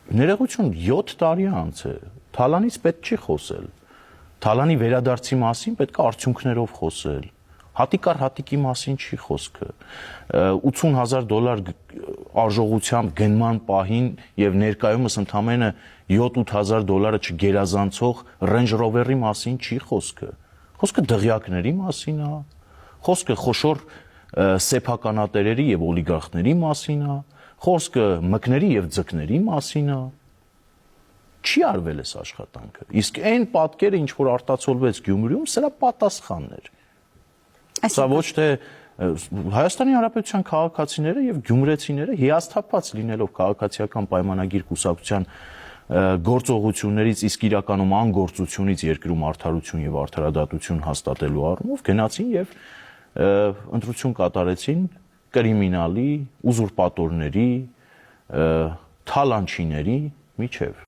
Ներողություն 7 տարի անց է, Թալանից պետք չի խոսել, Թալանի վերադարձի մասին պետք է արդյունքներով խոսել, հատիկ առ հատիկի մասին չի խոսքը, $80,000 արժողությամբ գնման պահին և ներկայումս ընդամենը $7-8,000 չգերազանցող Range Rover-ի մասին չի խոսքը, խոսքը դղյակների մասին է, խոսքը խոշոր սեփականատերերի և օլիգարխների մասին է, խոսքը մկների և ձկների մասին է, չի արվել այս աշխատանքը, իսկ այն պատկերը, ինչ որ արտացոլվեց Գյումրիում, սրա պատասխանն էր, սա ոչ թե Հայաստանի Հանրապետության քաղաքացիները և գյումրեցիները հիասթափված լինելով քաղաքացիական պայմանագիր կուսակցության գործողություններից, իսկ իրականում անգործությունից երկրում արդարություն և արդարադատություն հաստատելու առումով գնացին և ընտրություն կատարեցին կրիմինալի, ուզուրպատորների, թալանչիների միջև։